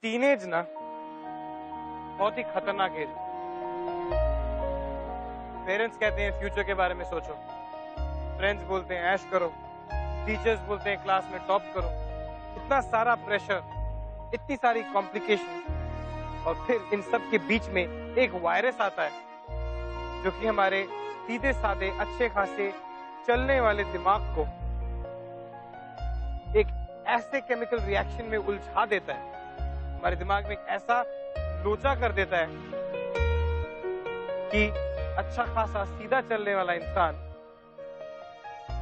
Teenage ना बहुत ही खतरनाक एज है। पेरेंट्स कहते हैं फ्यूचर के बारे में सोचो, फ्रेंड्स बोलते हैं ऐश करो, टीचर्स बोलते हैं क्लास में टॉप करो, इतना सारा प्रेशर, इतनी सारी कॉम्प्लिकेशन, और फिर इन सब के बीच में एक वायरस आता है जो कि हमारे सीधे साधे अच्छे खासे चलने वाले दिमाग को एक ऐसे केमिकल रिएक्शन में उलझा देता है, हमारे दिमाग में एक ऐसा लोचा कर देता है कि अच्छा खासा सीधा चलने वाला इंसान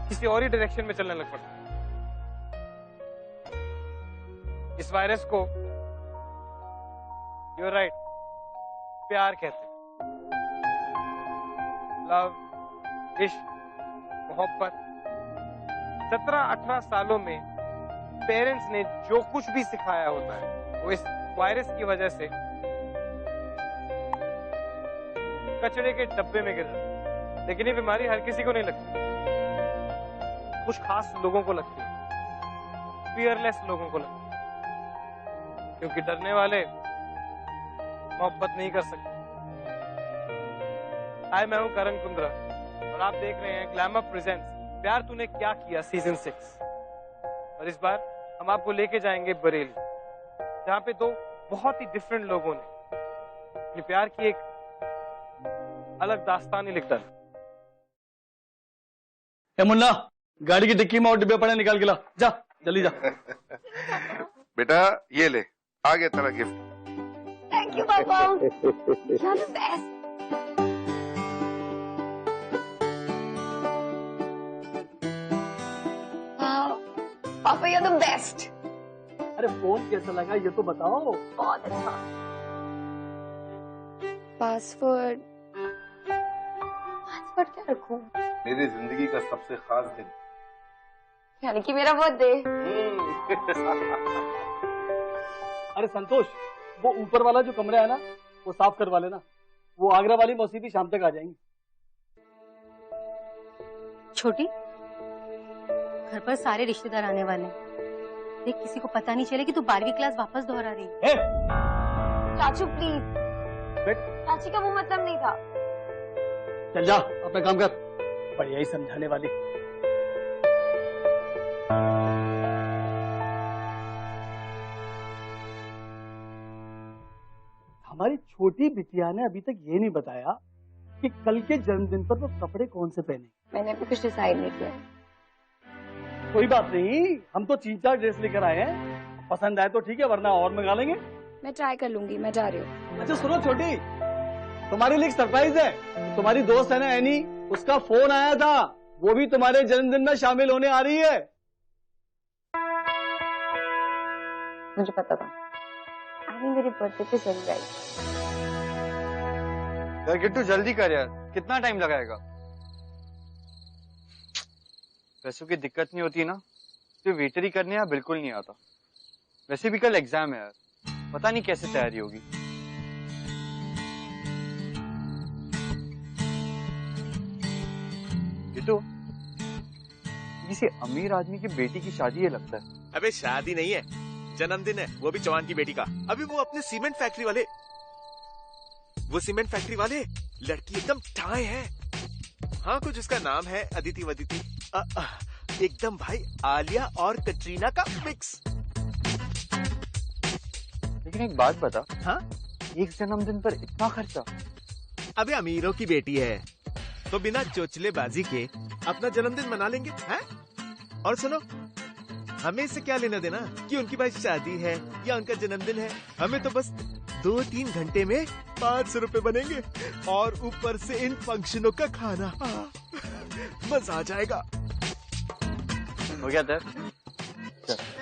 किसी और ही डायरेक्शन में चलने लग पड़ता है। इस वायरस को यू आर राइट प्यार कहते हैं। लव, इश्क, मोहब्बत। 17-18 सालों में पेरेंट्स ने जो कुछ भी सिखाया होता है वो इस वायरस की वजह से कचड़े के डब्बे में गिर जाता है। लेकिन ये बीमारी हर किसी को नहीं लगती, कुछ खास लोगों को लगती है, फियरलेस लोगों को लगती है, क्योंकि डरने वाले मोहब्बत नहीं कर सकते। हाय, मैं हूं करण कुंद्रा और आप देख रहे हैं ग्लैमर प्रेजेंट्स प्यार तूने क्या किया सीजन 6। और इस बार हम आपको लेके जाएंगे बरेली, जहां पे दो बहुत ही डिफरेंट लोगों ने अपने प्यार की एक अलग दास्तान ही लिखा है। मुन्ना, गाड़ी की डिक्की में और डिब्बे पड़े, निकाल के ला, जा जल्दी जा। बेटा ये ले, आ गया तेरा गिफ्ट। थैंक यू पापा, यू आर द बेस्ट। पापा यू आर द बेस्ट। अरे फोन कैसा लगा ये तो बताओ। बहुत अच्छा। पासवर्ड क्या रखूं? मेरी जिंदगी का सबसे खास दिन, यानी कि मेरा बर्थडे। अरे संतोष, वो ऊपर वाला जो कमरा है ना वो साफ करवा लेना, वो आगरा वाली मौसी भी शाम तक आ जाएंगी। छोटी, घर पर सारे रिश्तेदार आने वाले हैं, देख किसी को पता नहीं चले कि तू 12वीं क्लास वापस दोहरा रही है। चाचू प्लीज, चाची का वो मतलब नहीं था। चल जा अपना काम कर, बढ़िया ही समझाने वाली। हमारी छोटी बिटिया ने अभी तक ये नहीं बताया कि कल के जन्मदिन पर वो कपड़े कौन से पहने। मैंने अभी कुछ डिसाइड नहीं किया। कोई बात नहीं, हम तो 3-4 ड्रेस लेकर आए हैं, पसंद आए तो ठीक है, वरना और मंगा लेंगे। मैं ट्राई कर लूंगी, मैं जा रही हूँ। अच्छा सुनो छोटी, तुम्हारे लिए एक सरप्राइज है। तुम्हारी दोस्त है ना एनी, उसका फोन आया था, वो भी तुम्हारे जन्मदिन में शामिल होने आ रही है। मुझे पता था, आई मेरे बर्थडे पे जरूर आई। यार किट्टू जल्दी कर यार, कितना टाइम लगाएगा? पैसों की दिक्कत नहीं होती ना तो वेटरी करने यार बिल्कुल नहीं आता। वैसे भी कल एग्जाम है यार, पता नहीं कैसे तैयारी होगी। किट्टू, किसी अमीर आदमी की बेटी की शादी है लगता है। अबे शादी नहीं है, जन्मदिन है, वो भी चौहान की बेटी का। अभी वो अपने सीमेंट फैक्ट्री वाले लड़की एकदम ठाए है। हाँ, कुछ उसका नाम है अदिति वदिति। एकदम भाई आलिया और कटरीना का मिक्स। लेकिन एक बात बता, हाँ? एक जन्मदिन पर इतना खर्चा? अबे अमीरों की बेटी है तो बिना चोचलेबाजी के अपना जन्मदिन मना लेंगे, हैं? और सुनो, हमें इससे क्या लेना देना कि उनकी भाई शादी है या उनका जन्मदिन है। हमें तो बस 2-3 घंटे में 500 रुपए बनेंगे और ऊपर से इन फंक्शनों का खाना। मजा आ जाएगा। हो गया दर?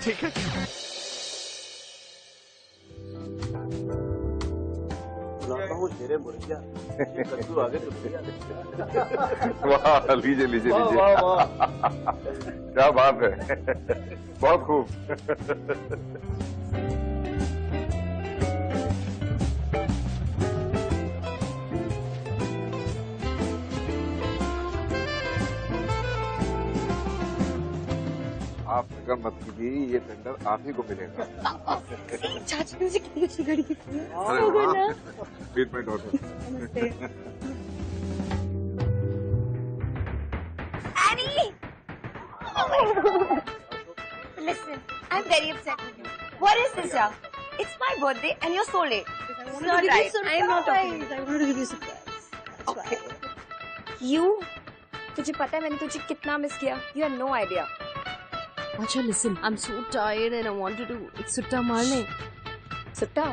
ठीक है। वाह, लीजिए लीजिए लीजिए। क्या बात है, बहुत खूब। आप फिक्र मत कीजिए, ये टेंडर आप ही को मिलेगा। चाची ने मुझे कितनी अच्छी घड़ी दी थी। अरे वाह, meet my daughter. Annie! Oh my God. Listen, I'm very upset with you. What is this, yaar? It's my birthday and you're so late. It's not right. I'm not talking. I wanted to give you surprise. Okay. You? तुझे पता है मैंने तुझे कितना miss किया? You have no idea. अच्छा listen, I'm so tired and I wanted to एक सुट्टा मार ले। सुट्टा?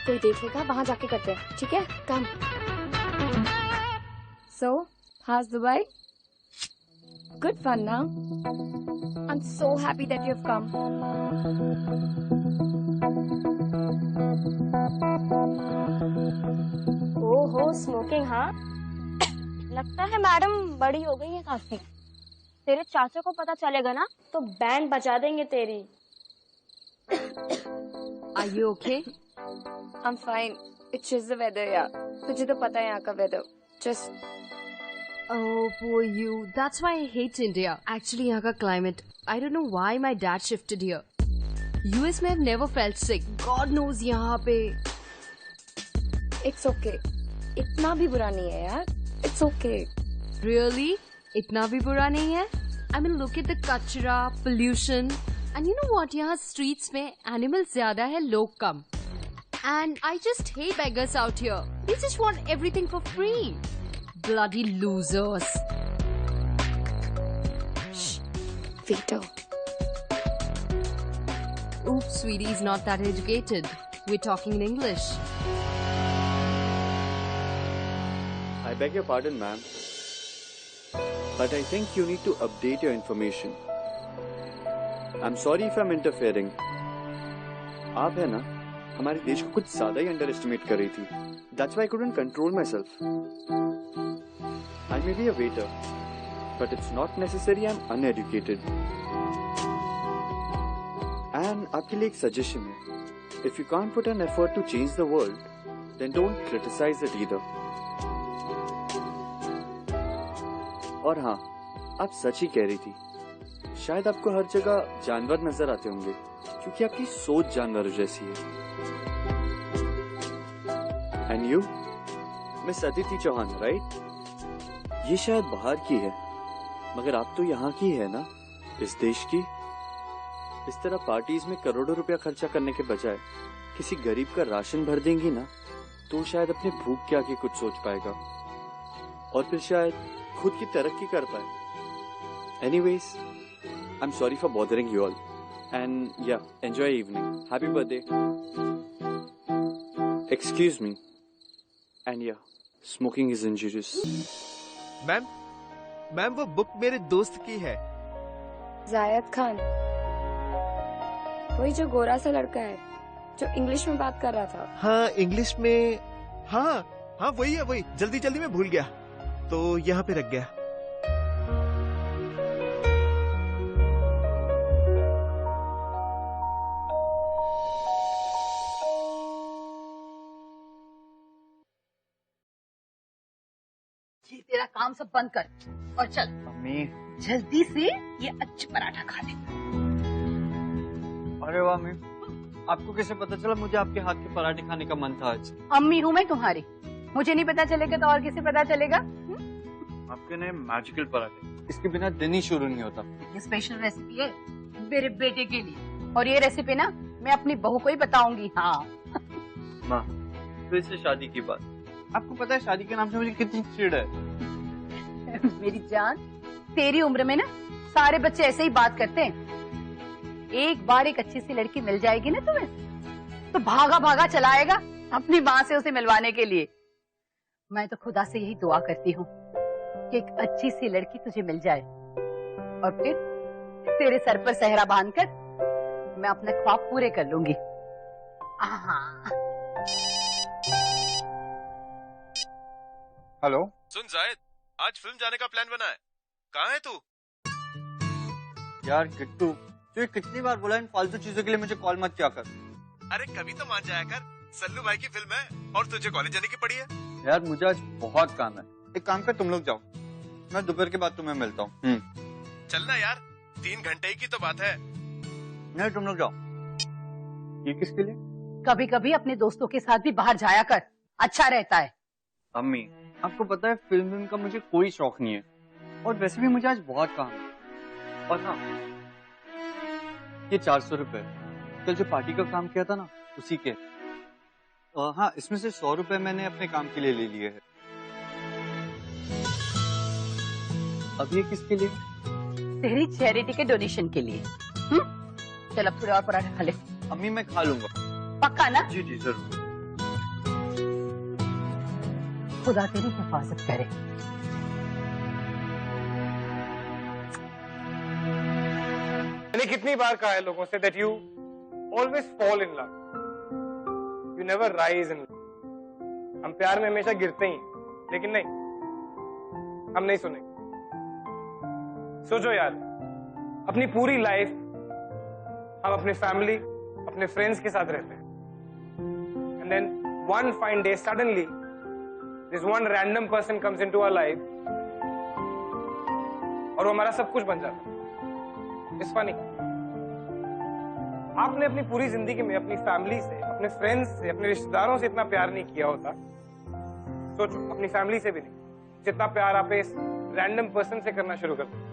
कोई देखेगा वहाँ जाके करते हैं, ठीक है? Come. So, how's Dubai? Good fun, now. I'm so happy that you've come. ओहो स्मोकिंग, हाँ लगता है मैडम बड़ी हो गई है काफी। तेरे चाचा को पता चलेगा ना तो बैंड बजा देंगे तेरी। Are you okay? I'm fine. It's just the weather, यार। तुझे तो पता है यहाँ का weather. Just Oh poor you. That's why I hate India. Actually यहाँ का climate. I don't know why my dad shifted here. US में I've never felt sick. God knows यहाँ पे. it's okay. इतना भी बुरा नहीं है यार. It's okay. Really? इतना भी बुरा नहीं है? I mean look at the कचरा, pollution. And you know what? यहाँ streets में animals ज्यादा है, लोग कम. And I just hate beggars out here. They just want everything for free. Bloody losers. Shh. Veto. Oops, sweetie is not that educated. We're talking in English. I beg your pardon, ma'am. But I think you need to update your information. I'm sorry if I'm interfering. आप है ना हमारे देश को कुछ ज्यादा ही under-estimate कर रही थी. That's why I couldn't control myself. I may be a waiter, but it's not necessary I'm uneducated. And आपके लिए एक suggestion है. If you can't put an effort to change the world, then don't criticize it either. और हाँ, आप सच ही कह रही थी. शायद आपको हर जगह जानवर नजर आते होंगे, क्योंकि आपकी सोच जानवरों जैसी है. And you, miss Aditi Chauhan, right? ये शायद बाहर की है, मगर आप तो यहाँ की है ना, इस देश की. इस तरह पार्टीज में करोड़ों रुपया खर्चा करने के बजाय किसी गरीब का राशन भर देंगी ना, तो शायद अपने भूख के आगे कुछ सोच पाएगा, और फिर शायद खुद की तरक्की कर पाए. Anyways, I'm sorry for bothering you all, and yeah, enjoy your evening. Happy birthday. Excuse me. And yeah, smoking is injurious. Ma'am वो बुक मेरे दोस्त की है. जायद खान, वही जो गोरा सा लड़का है जो इंग्लिश में बात कर रहा था. हाँ इंग्लिश में. हाँ वही है, वही. जल्दी में भूल गया तो यहाँ पे रख गया. ये तेरा काम सब बंद कर और चल मम्मी. जल्दी से ये अच्छा पराठा खा ले. अरे वाह मम्मी, आपको कैसे पता चला मुझे आपके हाथ के पराठे खाने का मन था आज? अम्मी हूँ मैं तुम्हारी, मुझे नहीं पता चलेगा तो और किसे पता चलेगा? आपके नए मैजिकल पराठे, इसके बिना दिन ही शुरू नहीं होता. ये स्पेशल रेसिपी है मेरे बेटे के लिए, और ये रेसिपी ना मैं अपनी बहू को ही बताऊंगी. हाँ माँ, फिर से शादी की बात. आपको पता है शादी के नाम से मुझे कितनी चिढ़ है. मेरी जान, तेरी उम्र में ना सारे बच्चे ऐसे ही बात करते हैं. एक बार एक अच्छी सी लड़की मिल जाएगी ना तुम्हें, तो भागा भागा चलाएगा अपनी माँ से उसे मिलवाने के लिए. मैं तो खुदा से यही दुआ करती हूँ कि एक अच्छी सी लड़की तुझे मिल जाए, और फिर तेरे सर पर सहरा बांधकर मैं अपने ख्वाब पूरे कर लूंगी. हेलो. सुन जायद, आज फिल्म जाने का प्लान बना है. कहाँ है तू? यार किट्टू, तू कितनी बार बोला इन फालतू चीजों के लिए मुझे कॉल मत किया कर. अरे कभी तो मान जाया कर. सल्लू भाई की फिल्म है और तुझे कॉलेज जाने की पड़ी है. यार मुझे आज बहुत काम है. एक काम कर, तुम लोग जाओ, मैं दोपहर के बाद तुम्हें मिलता हूँ. चलना यार, 3 घंटे की तो बात है। नहीं, तुम लोग जाओ। ये किसके लिए? कभी कभी अपने दोस्तों के साथ भी बाहर जाया कर, अच्छा रहता है। अम्मी, आपको पता है फिल्म का मुझे कोई शौक नहीं है, और वैसे भी मुझे आज बहुत काम है। और हाँ, ये 400 रुपए कल जो पार्टी का काम किया था ना, उसी के। हाँ, इसमें से 100 रुपए मैंने अपने काम के लिए ले लिए हैं। अब ये किसके लिए? तेरी चैरिटी के डोनेशन के लिए। चल अब थोड़े और पराठे खा ले। अम्मी, मैं खा लूंगा। पक्का ना? जी जी जरूर। खुदा तेरी हिफाजत करे। मैंने कितनी बार कहा है लोगों से that you always fall in love, you never rise in love। हम प्यार में हमेशा गिरते ही हैं, लेकिन नहीं, हम नहीं सुनेंगे। सोचो यार, अपनी पूरी लाइफ हम अपने फैमिली, अपने फ्रेंड्स के साथ रहते हैं, and then one fine day suddenly this one random person comes into our life और वो हमारा सब कुछ बन जाता है। It's funny। आपने अपनी पूरी जिंदगी में अपनी फैमिली से, अपने फ्रेंड्स से, अपने रिश्तेदारों से इतना प्यार नहीं किया होता। सोचो, अपनी फैमिली से भी नहीं, जितना प्यार आप इस रैंडम पर्सन से करना शुरू करते हैं।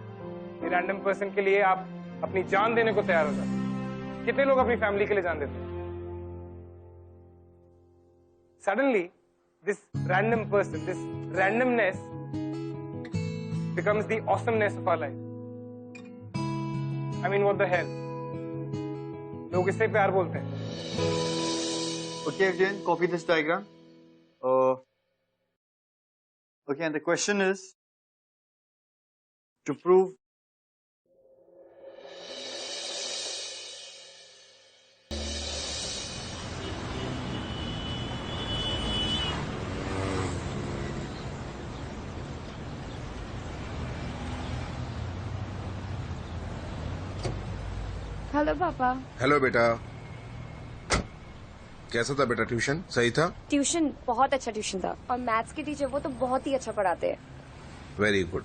ये रैंडम पर्सन के लिए आप अपनी जान देने को तैयार हो जाते हैं। कितने लोग अपनी फैमिली के लिए जान देते हैं? Suddenly this random person, this randomness becomes the awesomeness of our life। I mean, what the hell? लोग इससे प्यार बोलते हैं। Okay, Evgen, copy this diagram. Okay, and the question is to prove hello पापा। हेलो बेटा, कैसा था बेटा ट्यूशन? सही था? ट्यूशन बहुत अच्छा ट्यूशन था, और मैथ्स के टीचर वो तो बहुत ही अच्छा पढ़ाते हैं। Very good.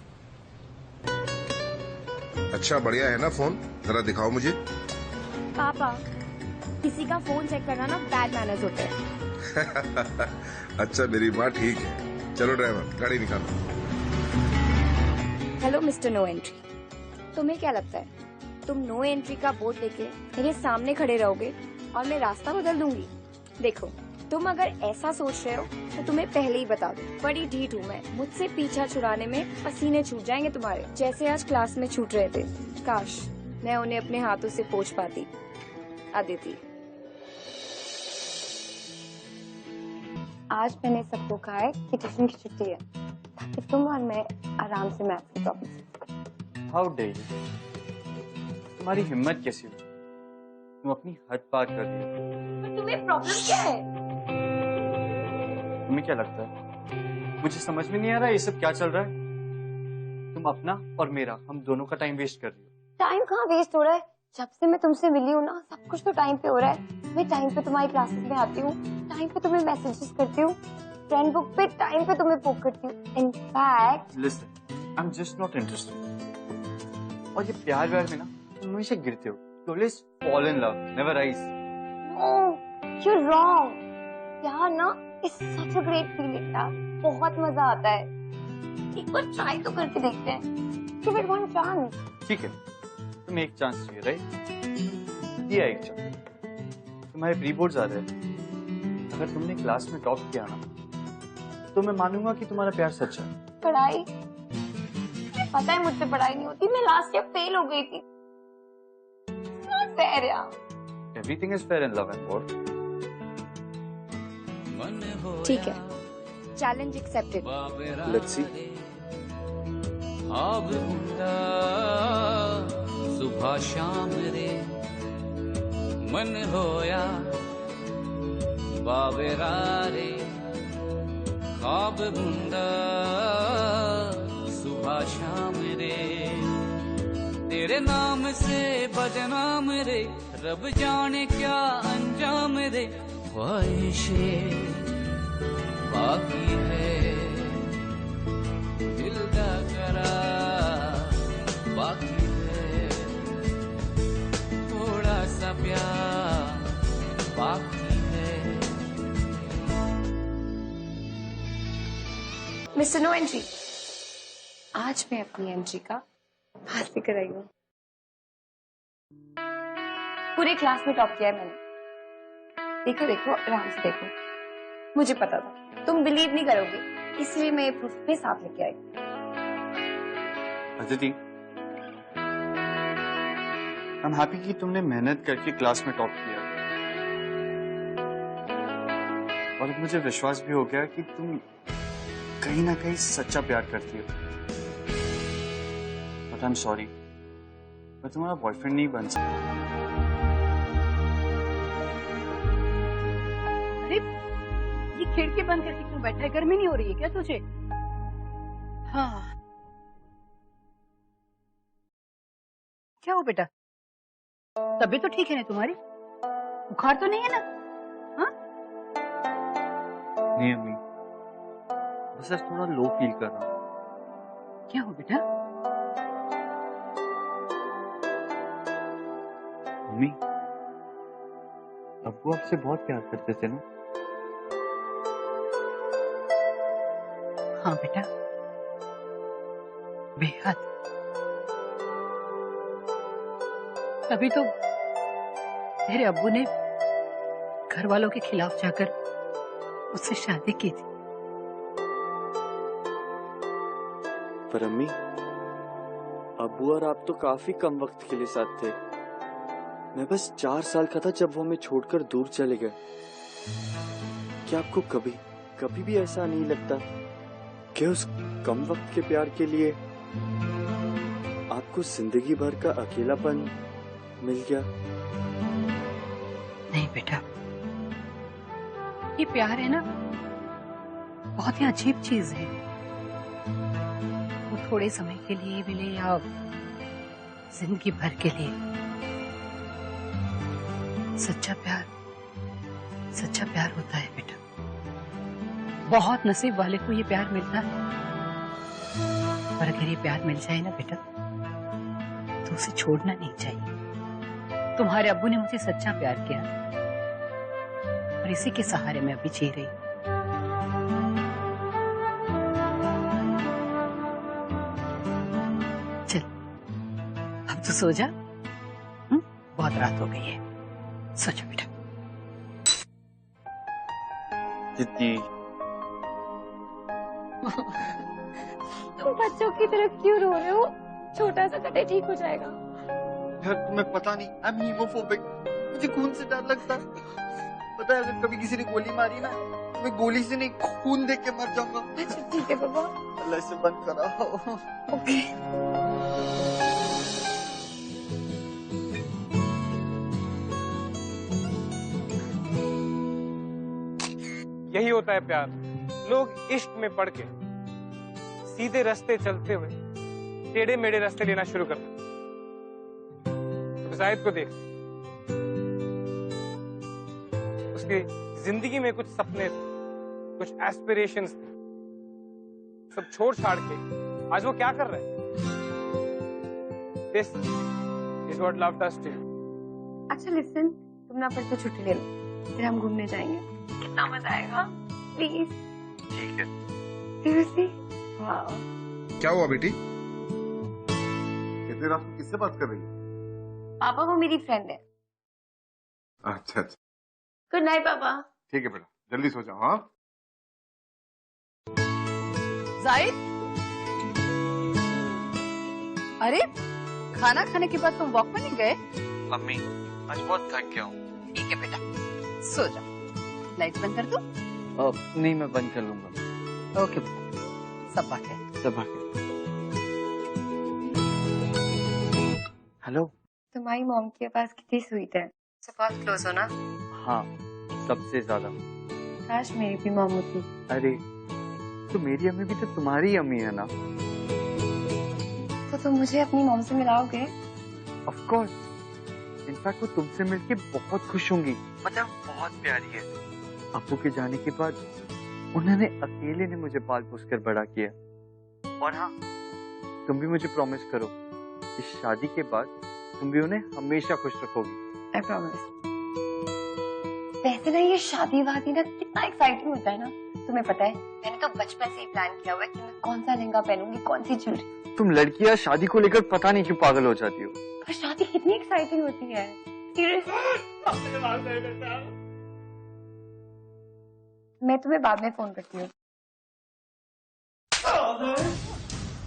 अच्छा, बढ़िया है ना फोन? जरा दिखाओ मुझे। पापा, किसी का फोन चेक करना ना बैड मैनर्स होते हैं। अच्छा मेरी माँ, ठीक है। चलो ड्राइवर, गाड़ी निकालो। हेलो मिस्टर नो एंट्री, तुम्हें क्या लगता है तुम नो एंट्री का बोर्ड लेके मेरे सामने खड़े रहोगे और मैं रास्ता बदल दूंगी? देखो, तुम अगर ऐसा सोच रहे हो तो तुम्हें पहले ही बता दूं, बड़ी ढीठ हूँ मैं। मुझसे पीछा छुड़ाने में पसीने छूट जाएंगे तुम्हारे, जैसे आज क्लास में छूट रहे थे। काश मैं उन्हें अपने हाथों से पोंछ पाती। अदिति, आज मैंने सबको कहा है कि ट्यूशन की छुट्टी है, ताकि तुम और मैं आराम से मैथ्स की टॉपिक। हाउ डे यू, तुम्हारी हिम्मत कैसी हुई? तुम अपनी हद पार कर रही हो। तुम्हें प्रॉब्लम क्या है? तुम्हें क्या लगता है मुझे समझ में नहीं आ रहा है ये सब क्या चल रहा है? तुम अपना और मेरा, हम दोनों का टाइम वेस्ट कर रही हो। टाइम कहाँ वेस्ट हो रहा है? जब से मैं तुमसे मिली हूँ ना, सब कुछ तो टाइम पे हो रहा है। मैं टाइम पे तुम्हारी क्लासेस में आती हूँ, टाइम पे तुम्हें मैसेजेस करती हूँ, फ्रेंड बुक पे टाइम पे तुम्हें पोक करती हूँ। In fact listen, I am just not interested. और ये प्यार व्यार में ना तुम हमेशा गिरते हो। You always fall in love, never rise. No, you're wrong. प्यार ना is such a great feeling यार, बहुत मजा आता है। एक बार ट्राई तो करके देखते हैं। Give it one chance. ठीक है, तुम्हें एक चांस चाहिए, राइट? दिया एक चांस। तुम्हारे प्री बोर्ड्स आ रहे हैं, अगर तुमने क्लास में टॉप किया ना, तो मैं मानूंगा कि तुम्हारा प्यार सच्चा है। पढ़ाई, पता है मुझसे पढ़ाई नहीं होती, मैं लास्ट ईयर फेल हो गई थी। Not fair यार। Everything is fair in love and war. ठीक है, चैलेंज एक्सेप्टेड। Let's see. सुबह शाम रे मन होया बाबेरा रे, ख्वाब बुंदा सुबह शाम रे, तेरे नाम से बदनाम रे, रब जाने क्या अंजाम रे, ख्वाहिशें बाकी है, दिल का करार बाकी है। मिस्टर नो एंट्री, आज मैं अपनी एंट्री का पास लेकर आई हूँ। पूरे क्लास में टॉप किया है मैंने। देखो देखो, आराम से देखो। मुझे पता था तुम बिलीव नहीं करोगे, इसलिए मैं ये प्रूफ अपने साथ लेके आई। अदिति, आई एम हैप्पी कि तुमने मेहनत करके क्लास में टॉप किया और अब मुझे विश्वास भी हो गया कि तुम कहीं ना कहीं सच्चा प्यार करती हो। बट आई एम सॉरी, मैं तुम्हारा बॉयफ्रेंड नहीं बन सकता। अरे ये खिड़की बंद करके क्यों बैठा है? गर्मी नहीं हो रही है क्या तुझे? हाँ, क्या हो बेटा? तबीयत तो ठीक है ना तुम्हारी? बुखार तो नहीं है ना? हाँ? नहीं अम्मी, बस आज थोड़ा लो फील कर रहा हूँ। क्या हो बेटा? अम्मी, अब्बू आपसे बहुत प्यार करते थे ना? हाँ बेटा, बेहद। तभी तो तेरे अब्बू ने घर वालों के खिलाफ जाकर उससे शादी की थी। पर अम्मी, अब्बू और आप तो काफी कम वक्त के लिए साथ थे। मैं बस 4 साल का था जब वो हमें छोड़कर दूर चले गए। क्या आपको कभी कभी भी ऐसा नहीं लगता कि उस कम वक्त के प्यार के लिए आपको जिंदगी भर का अकेलापन मिल गया? नहीं बेटा, ये प्यार है ना, बहुत ही अजीब चीज है। वो थोड़े समय के लिए मिले या जिंदगी भर के लिए, सच्चा प्यार होता है बेटा। बहुत नसीब वाले को ये प्यार मिलता है। पर अगर ये प्यार मिल जाए ना बेटा, तो उसे छोड़ना नहीं चाहिए। तुम्हारे अब्बू ने मुझे सच्चा प्यार किया और इसी के सहारे मैं अभी जी रही हूँ। चल, अब तो सो जा। बहुत रात हो गई है, सो जा बेटा। दीदी, तुम बच्चों की तरह क्यों रो रहे हो? छोटा सा कटे ठीक हो जाएगा। यार तुम्हें पता नहीं, आई एम हीमोफोबिक। मुझे खून से डर लगता है। पता है अगर कभी किसी ने गोली मारी ना, तो मैं गोली से नहीं खून देख के मर जाऊंगा। अच्छा ठीक है बाबा। अल्लाह इसे बंद कराओ। ओके। यही होता है प्यार। लोग इश्क में पड़ के सीधे रास्ते चलते हुए टेढ़े मेढ़े रास्ते लेना शुरू करते हैं। जाहिद को देख, उसकी जिंदगी में कुछ सपने थे, कुछ एस्पिरेशंस थे, सब छोड़ छाड़ के आज वो क्या कर रहा है? This is what love does to you. अच्छा लिसन, तुम ना पर तो छुट्टी ले लो, फिर हम घूमने जाएंगे। कितना मजा आएगा। प्लीज। ठीक है। सीरियसली? वाओ। क्या हुआ बेटी? कितने रात को किससे बात कर रही है? पापा वो मेरी फ्रेंड है। अच्छा अच्छा, गुड नाइट पापा। ठीक है बेटा, जल्दी सो जाओ। हाँ जाहिद, अरे खाना खाने के बाद तुम वॉक पर नहीं गए? मम्मी, आज बहुत थक गया हूँ। ठीक है बेटा, सो जाओ। लाइट बंद कर दो? नहीं, मैं बंद कर लूंगा। ओके बेटा, सब बात है। सब बात है। हेलो। तुम्हारी मॉम की आवाज कितनी स्वीट है। से बहुत क्लोज हो ना? हाँ, सबसे ज्यादा। काश मेरी भी मॉम होती। अरे तो मेरी अम्मी भी तो तुम्हारी अम्मी है ना? तो तुम मुझे अपनी मॉम से मिलाओगे? Of course. इनफैक्ट वो तुमसे मिलके बहुत खुश होंगी। मतलब बहुत प्यारी है। अब्बू के जाने के बाद उन्होंने अकेले ने मुझे पाल पोस कर बड़ा किया। और हाँ, तुम भी मुझे प्रॉमिस करो, इस शादी के बाद तुम भी उन्हें हमेशा खुश रखोगी। I promise. वैसे ना ये शादी वादी ना कितना एक्साइटिंग होता है ना, तुम्हें पता है मैंने तो बचपन से ही प्लान किया हुआ है कि मैं कौन सा लहंगा पहनूंगी, कौन सी ज्वेलरी। तुम लड़कियां शादी को लेकर पता नहीं क्यों पागल हो जाती हो। पर शादी कितनी एक्साइटिंग होती है। मैं तुम्हें बाद में फोन करती हूँ।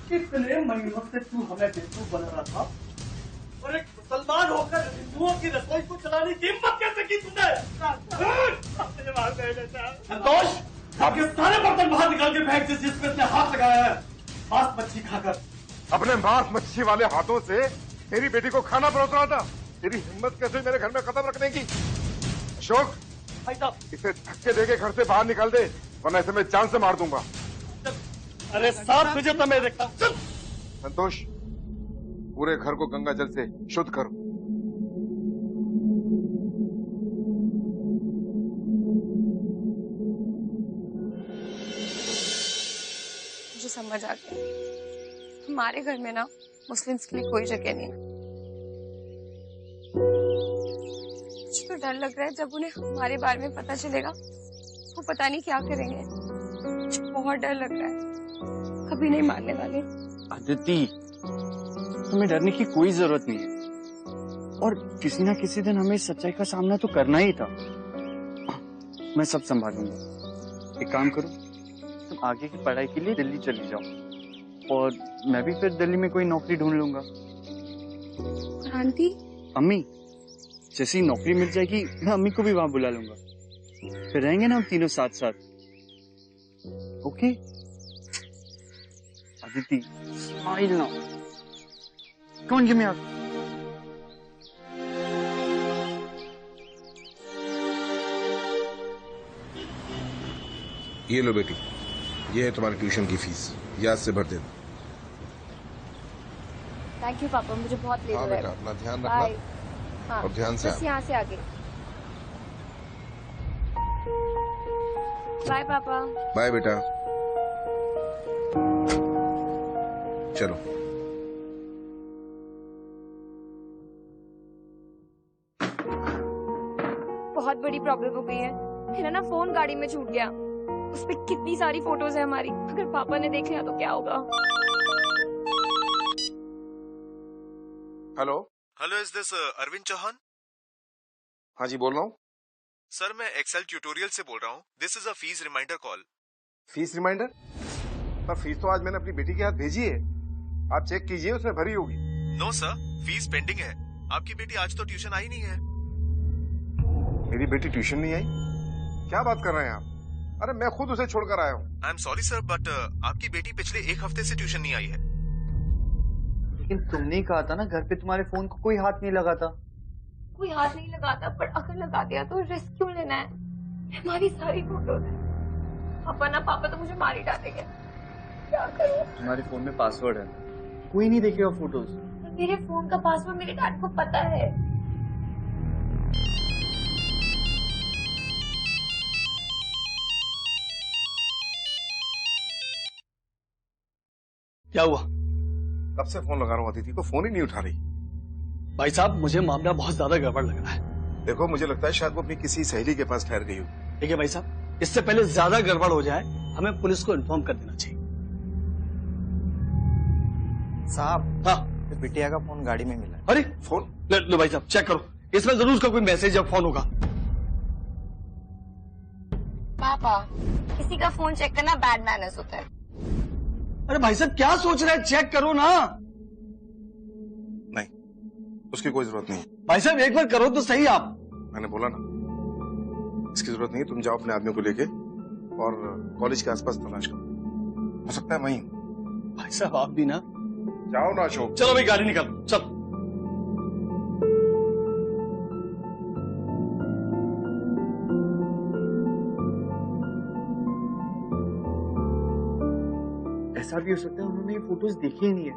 कितने महीनों से तू हमें हिंदू बना रहा था और एक मुसलमान होकर हिंदुओं की रसोई को चलाने की हिम्मत कैसे की तुमने? संतोष, आपके सारे बर्तन बाहर निकाल के फेंक जिसमें इसने हाथ लगाया है मांस मच्छी खाकर। अपने मांस मच्छी वाले हाथों से मेरी बेटी को खाना परोस रहा था। तेरी हिम्मत कैसे मेरे घर में कदम रखने की? अशोक, भाई साहब, इसे धक्के देके घर से बाहर निकाल दे, वरना इसे मैं जान से मार दूंगा। अरे साहब, तुझे तो मैं देखता। संतोष, पूरे घर को गंगा जल से शुद्ध करो। मुझे समझ आ गया, हमारे घर में ना मुस्लिम्स के लिए कोई जगह नहीं है। मुझे तो डर लग रहा है जब उन्हें हमारे बारे में पता चलेगा, वो पता नहीं क्या करेंगे। मुझे बहुत डर लग रहा है, कभी नहीं मानने वाले। अदिति, तुम्हें डरने की कोई जरूरत नहीं है और किसी ना किसी दिन हमें सच्चाई का सामना तो करना ही था। मैं सब संभालूंगा। एक काम करो, तुम आगे की पढ़ाई के लिए दिल्ली चली जाओ और मैं भी फिर दिल्ली में कोई नौकरी ढूंढ लूंगा। आंटी? अम्मी, जैसी नौकरी मिल जाएगी मैं अम्मी को भी वहां बुला लूंगा, फिर रहेंगे ना हम तीनों साथ साथ। Okay Aditi, smile now. कौन गिव मी हग। ये लो बेटी, ये है तुम्हारी ट्यूशन की फीस, याद से भर देना। थैंक यू पापा, मुझे बहुत लेट हो रहा है। बेटा, अपना ध्यान बाय। रखना हाँ, और ध्यान से बस यहाँ से आगे। बाय पापा। बाय बेटा। चलो। बहुत बड़ी प्रॉब्लम हो गई है। मेरा ना फोन गाड़ी में छूट गया, उसपे कितनी सारी फोटोज है हमारी। अगर पापा ने देख लिया तो क्या होगा? Hello hello, is this Arvind Chauhan? हाँ जी, बोल रहा हूँ। सर, मैं एक्सेल ट्यूटोरियल से बोल रहा हूँ। This is a fees reminder call. Fees reminder? पर फीस तो आज मैंने अपनी बेटी के हाथ भेजी है, आप चेक कीजिए, उसने भरी होगी। नो सर, फीस पेंडिंग है। आपकी बेटी आज तो ट्यूशन आई नहीं है। मेरी बेटी ट्यूशन नहीं आई? क्या बात कर रहे हैं आप? अरे मैं खुद उसे छोड़कर आया हूँ। I am sorry sir, but आपकी बेटी पिछले एक हफ्ते से ट्यूशन नहीं आई है। लेकिन तुमने ही कहा था ना घर पे तुम्हारे फोन को कोई हाथ नहीं लगाता। कोई हाथ नहीं लगाता, पर अगर लगा दिया तो रिस्क क्यों लेना है? हमारी सारी फोटोज है। पापा तो मुझे मार ही डालेंगे। क्या करूं? तुम्हारे फोन में पासवर्ड है, कोई नहीं देखेगा फोटोज। मेरे फोन का पासवर्ड मेरे डैड को पता है। क्या हुआ? कब से फोन लगा रहा हूँ, अदिति तो फोन ही नहीं उठा रही। भाई साहब, मुझे मामला बहुत ज्यादा गड़बड़ लग रहा है। देखो, मुझे लगता है शायद वो अपनी किसी सहेली के पास ठहर गई हो। देखिए भाई साहब, इससे पहले ज्यादा गड़बड़ हो जाए हमें पुलिस को इन्फॉर्म कर देना चाहिए। साहब, हाँ, बिटिया का फोन गाड़ी में मिला है। अरे फोन लो भाई साहब, चेक करो, इसमें जरूर उसका कोई मैसेज या फोन होगा। पापा, किसी का फोन चेक करना बैड मैनर्स होता है। अरे भाई साहब, क्या सोच रहे हैं? चेक करो ना। नहीं, उसकी कोई जरूरत नहीं। भाई साहब, एक बार करो तो सही आप। मैंने बोला ना, इसकी जरूरत नहीं है। तुम जाओ अपने आदमियों को लेके और कॉलेज के आसपास तलाश करो, हो सकता है वहीं। भाई साहब, आप भी ना जाओ ना अशोक। चलो भाई, गाड़ी निकालो, चलो। ऐसा भी हो सकता है उन्होंने ये फोटोज देखे ही नहीं है।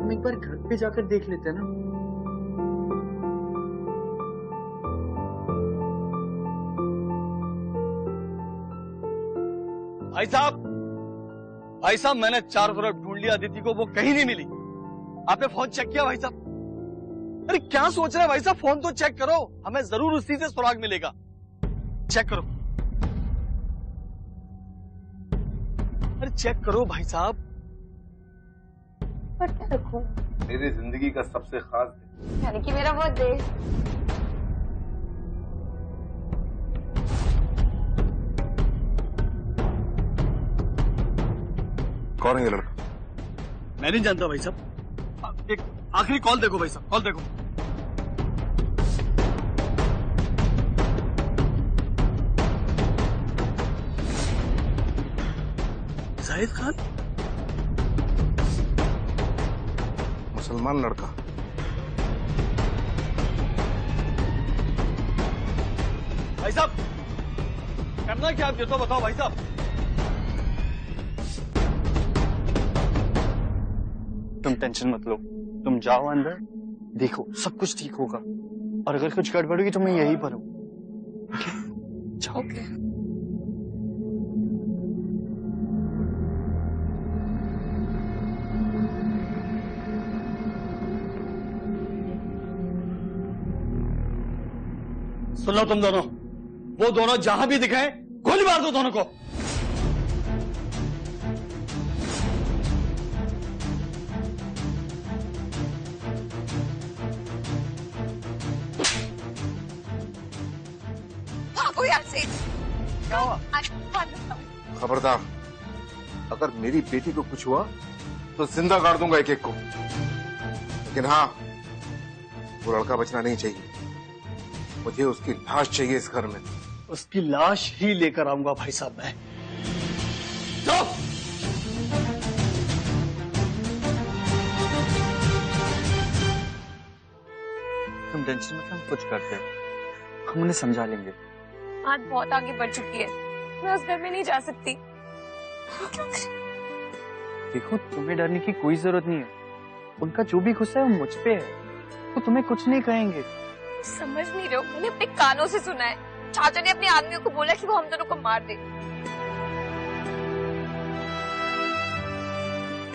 हम एक बार घर पे जाकर देख लेते हैं ना। भाई साहब, मैंने चारों तरफ ढूंढ लिया अदिति को, वो कहीं नहीं मिली। आपने फोन चेक किया भाई साहब? अरे क्या सोच रहे हैं भाई साहब, फोन तो चेक करो, हमें जरूर उसी से सुराग मिलेगा। चेक करो। चेक करो भाई साहब। रखो मेरी जिंदगी का सबसे खास दिन, यानी कि मेरा बर्थडे। कौन है ये लड़का? मैं नहीं जानता भाई साहब। एक आखिरी कॉल देखो भाई साहब, कॉल देखो। जाहिद खान, मुसलमान लड़का। भाई साहब करना क्या आप ये तो बताओ भाई साहब। तुम टेंशन मत लो, तुम जाओ अंदर, देखो सब कुछ ठीक होगा, और अगर कुछ गड़बड़ होगी तो मैं यहीं पर हूँ। ओके? जाओ। सुन लो तुम दोनों, वो दोनों जहां भी दिखाए गोली मार दो दोनों को। भागो यहाँ से। क्या हुआ? खबरदार, अगर मेरी बेटी को कुछ हुआ तो जिंदा गाड़ दूंगा एक एक को। लेकिन हाँ, वो लड़का बचना नहीं चाहिए। मुझे उसकी लाश चाहिए इस घर में। उसकी लाश ही लेकर आऊंगा भाई साहब मैं। जाओ। तुम टेंशन मत, हम कुछ करते हैं, हम उन्हें समझा लेंगे। बात बहुत आगे बढ़ चुकी है, मैं उस घर में नहीं जा सकती। देखो, तुम्हें डरने की कोई जरूरत नहीं है, उनका जो भी गुस्सा है वो मुझ पे है, वो तुम्हें कुछ नहीं कहेंगे। समझ नहीं रहे हो, मैंने अपने कानों से सुना है, चाचा ने अपने आदमियों को बोला कि वो हम दोनों को मार दे।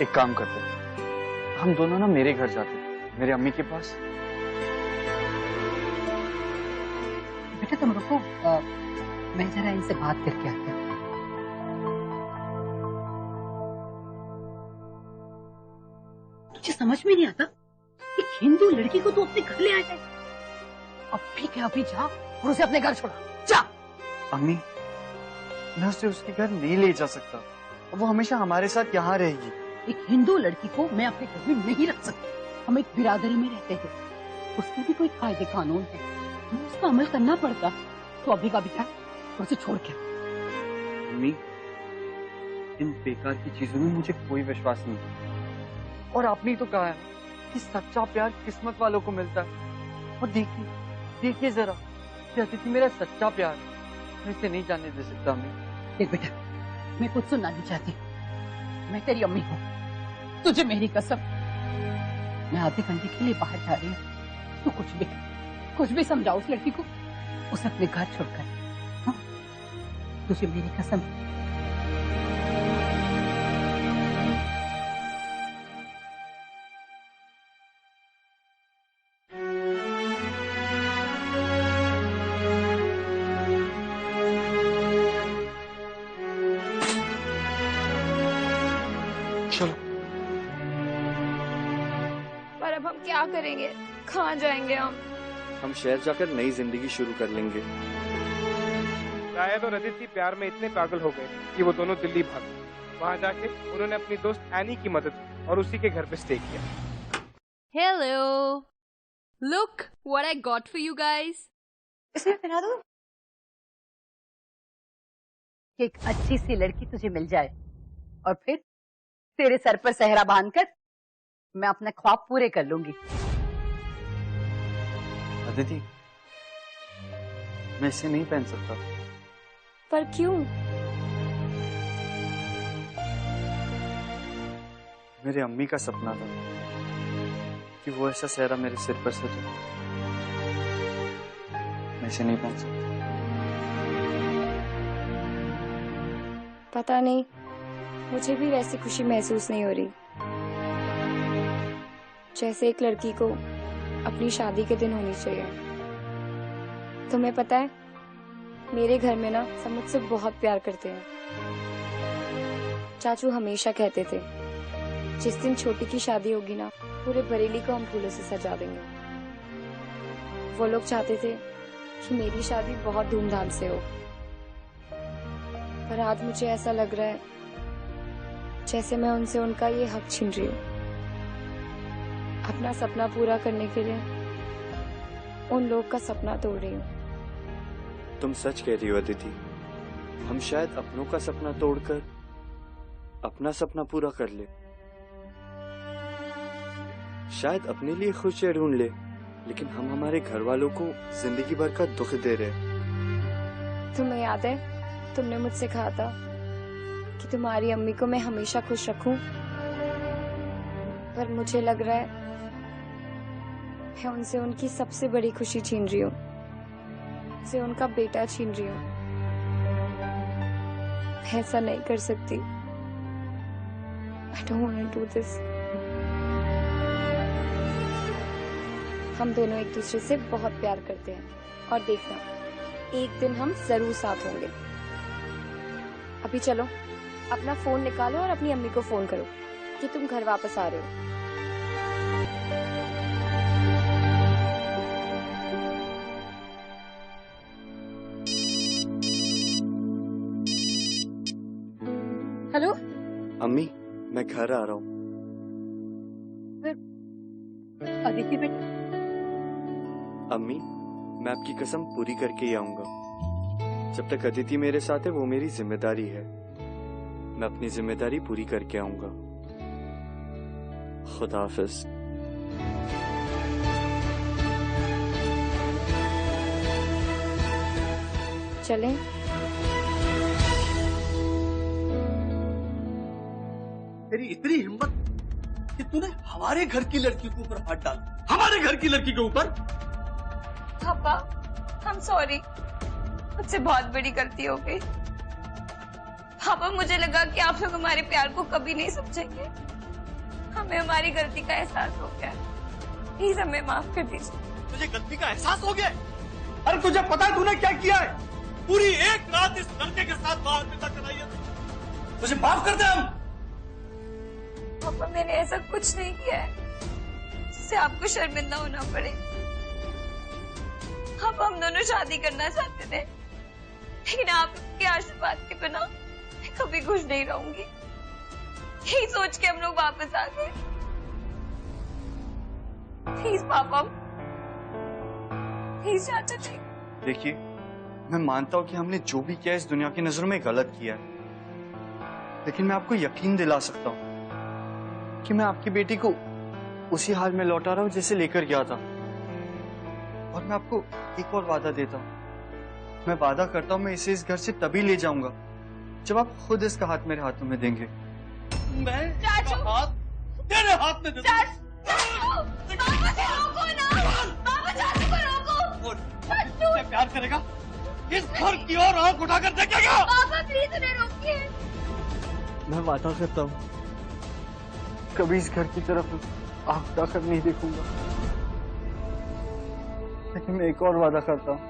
एक काम करते हैं, हम दोनों ना मेरे घर जाते हैं, मेरे अम्मी के पास। बेटा तुम रुको, मैं जरा इनसे बात करके आती हूँ। तुझे समझ में नहीं आता, एक हिंदू लड़की को तू अपने घर ले आया है। अभी के अभी जा और उसे अपने घर छोड़ा, जा। अम्मी, मैं उसे उसके घर नहीं ले जा सकता, वो हमेशा हमारे साथ यहाँ रहेगी। एक हिंदू लड़की को मैं अपने घर में नहीं रख सकती। हम एक बिरादरी में रहते हैं, उसके भी कोई कायदे कानून है, हमें उसका अमल करना पड़ता। तो अभी का भी जा और उसे छोड़ के। अम्मी, इन बेकार की चीजों में मुझे कोई विश्वास नहीं, और आपने ही तो कहा है कि सच्चा प्यार किस्मत वालों को मिलता है। और देखिए जरा, ये अतिथि मेरा सच्चा प्यार है, मैं इसे नहीं जाने दे सकता। अम्मी देख बेटा, मैं कुछ सुनना नहीं चाहती, मैं तेरी अम्मी हूँ, तुझे मेरी कसम। मैं आधे घंटे के लिए बाहर जा रही हूँ, तू कुछ भी समझाओ उस लड़की को, उसे अपने घर छोड़कर। हाँ? तुझे मेरी कसम। चलो। पर अब हम क्या करेंगे, कहाँ जाएंगे हम शहर जाकर नई जिंदगी शुरू कर लेंगे। शायद और अदिति प्यार में इतने पागल हो गए कि वो दोनों दिल्ली भाग गए। वहाँ जाके उन्होंने अपनी दोस्त एनी की मदद की और उसी के घर पे स्टे किया। Hello. Look what I got for you guys. इसमें पहना दो। एक अच्छी सी लड़की तुझे मिल जाए और फिर तेरे सर पर सहरा बांधकर मैं अपने ख्वाब पूरे कर लूंगी। अदिति, मैं इसे नहीं पहन सकता। पर क्यों? मेरे अम्मी का सपना था कि वो ऐसा सेहरा मेरे सिर पर सजे। मैं इसे नहीं पहन सकता। पता नहीं, मुझे भी वैसी खुशी महसूस नहीं हो रही जैसे एक लड़की को अपनी शादी के दिन होनी चाहिए। तुम्हें पता है, मेरे घर में ना सब मुझसे बहुत प्यार करते हैं। चाचू हमेशा कहते थे जिस दिन छोटी की शादी होगी ना, पूरे बरेली को हम फूलों से सजा देंगे। वो लोग चाहते थे कि मेरी शादी बहुत धूमधाम से हो, पर आज मुझे ऐसा लग रहा है जैसे मैं उनसे उनका ये हक छीन रही हूँ। अपना सपना पूरा करने के लिए उन लोग का सपना तोड़ रही हूँ। तुम सच कह रही हो अदिति, हम शायद अपनों का सपना तोड़कर अपना सपना पूरा कर ले। शायद अपने लिए खुशियां ढूंढ ले, लेकिन हम हमारे घर वालों को जिंदगी भर का दुख दे रहे। तुम्हें याद है तुमने मुझसे कहा था कि तुम्हारी अम्मी को मैं हमेशा खुश रखूं, पर मुझे लग रहा है मैं उनसे उनकी सबसे बड़ी खुशी छीन रही हूँ, उनसे उनका बेटा छीन रही हूँ। मैं ऐसा नहीं कर सकती। I don't want to do this. हम दोनों एक दूसरे से बहुत प्यार करते हैं और देखना एक दिन हम जरूर साथ होंगे। अभी चलो अपना फोन निकालो और अपनी अम्मी को फोन करो कि तुम घर वापस आ रहे हो। हेलो अम्मी, मैं घर आ रहा हूँ। अदिति बेटा, अम्मी, मैं आपकी कसम पूरी करके ही आऊंगा। जब तक अदिति मेरे साथ है वो मेरी जिम्मेदारी है। मैं अपनी जिम्मेदारी पूरी करके आऊंगा। खुदा हाफिज। चलें? तेरी इतनी हिम्मत कि तूने हमारे घर की लड़की के ऊपर हाथ डाला, हमारे घर की लड़की के ऊपर। पापा, I'm sorry, मुझसे बहुत बड़ी गलती हो गई। पापा, मुझे लगा कि आप लोग हमारे प्यार को कभी नहीं समझेंगे। हमें हमारी गलती का एहसास हो गया। प्लीज हमें माफ कर दीजिए। तुझे गलती का एहसास हो गया? अरे तुझे पता है तूने क्या किया है? पूरी एक रात इस लड़के के साथ बाहर बिता कराई है। तुझे माफ कर दे हम। पापा, मैंने ऐसा कुछ नहीं किया है जिससे आपको शर्मिंदा होना पड़े। अब हम दोनों शादी करना चाहते थे, लेकिन आपके आशीर्वाद के बिना मैं कभी खुश नहीं रहूंगी। यही सोच के हम लोग वापस आ गए। प्लीज पापा, प्लीज चाचा जी। देखिए, मैं मानता हूँ कि हमने जो भी किया इस दुनिया की नजरों में गलत किया है, लेकिन मैं आपको यकीन दिला सकता हूँ कि मैं आपकी बेटी को उसी हाल में लौटा रहा हूँ जैसे लेकर गया था। और मैं आपको एक और वादा देता हूँ। मैं वादा करता हूँ मैं इसे इस घर से तभी ले जाऊंगा जब आप खुद इसका हाथ मेरे हाथों में देंगे। मैं चाचू, हाथ तेरे हाथ में दे दूं। पापा से रोको ना। पापा, चाचू को रोको। चाचू से प्यार करेगा, इस घर की ओर आंख उठाकर देखेगा। पापा, प्लीज उन्हें रोकिए। मैं वादा करता हूँ कभी इस घर की तरफ आंख उठाकर नहीं देखूंगा, लेकिन मैं एक और वादा करता हूँ,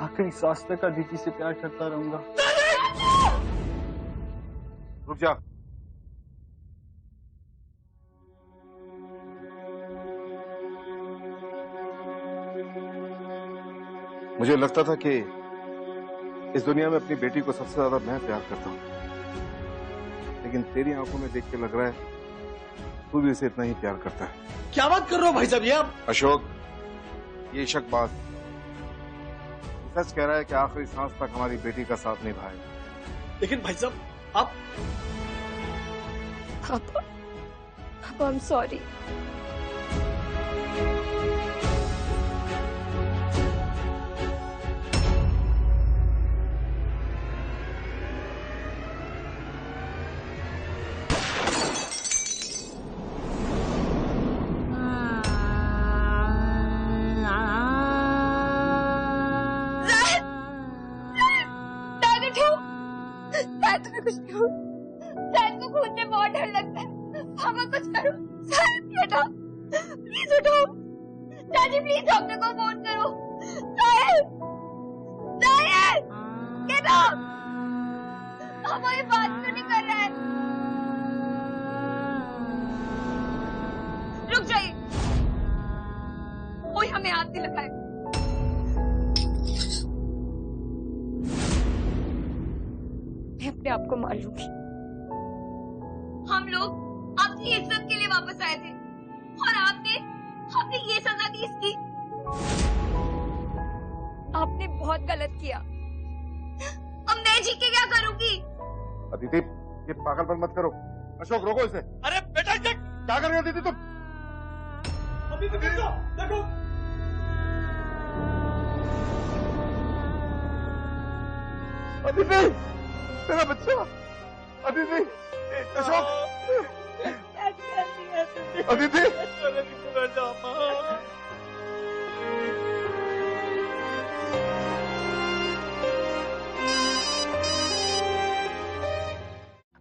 आखिरी सांस तक अदिति से प्यार करता रहूंगा। रुक जा। मुझे लगता था कि इस दुनिया में अपनी बेटी को सबसे ज्यादा मैं प्यार करता हूँ, लेकिन तेरी आंखों में देख के लग रहा है तू भी इसे इतना ही प्यार करता है। क्या बात कर रहे हो भाई साहब ये आप? अशोक, ये शक सच कह रहा है कि आखिरी सांस तक हमारी बेटी का साथ निभाएगा। लेकिन भाई साहब आप। पापा, पापा, I'm sorry। कुछ नहीं हो। शायद को खून से बहुत डर लगता है। पापा कुछ करो। शायद उठो, प्लीज उठो। दादी प्लीज डॉक्टर को फोन करो। शायद, शायद, get up। वो ये बात क्यों नहीं कर रहा है? रुक जाइए, कोई हमें हाथ नहीं लगाए। मैं अपने आप को मार लूंगी। हम लोग आपकी इज्जत के लिए वापस आए थे और आपने ये सजा दी इसकी। आपने बहुत गलत किया। अब मैं जी के क्या करूंगी? अदिति, ये पागलपन मत करो। अशोक, रोको इसे। अरे बेटा क्या कर रही हो अदिति तुम? अभी तो देखो, देखो। अदिति, मेरा बच्चा। अदिति, अशोक, अदिति।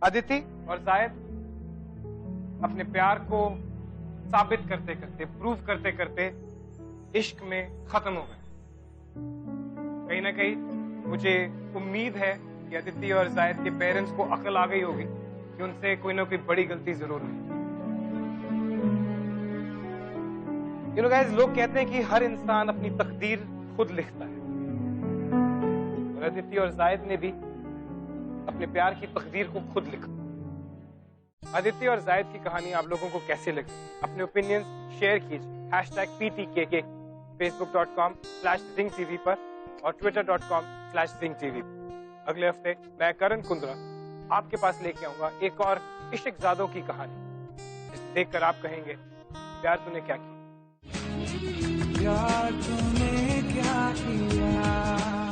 अदिति और जायद अपने प्यार को साबित करते करते, प्रूव करते करते इश्क में खत्म हो गए। कहीं ना कहीं मुझे उम्मीद है कि अदिति और जायद के पेरेंट्स को अकल आ गई होगी कि उनसे कोई ना कोई बड़ी गलती जरूर हुई। You know guys, लोग कहते हैं कि हर इंसान अपनी तकदीर खुद लिखता है, और अदिति और जायद ने भी अपने प्यार की तकदीर को खुद लिखा। अदिति और जायद की कहानी आप लोगों को कैसे लगी? अपने ओपिनियंस शेयर कीजिए #PTKK facebook.com/ZingTV पर और twitter.com/ZingTV। अगले हफ्ते मैं करण कुंद्रा आपके पास लेके आऊंगा एक और इश्कजादों की कहानी, जिसे देखकर आप कहेंगे प्यार तूने क्या किया। प्यार तूने क्या किया।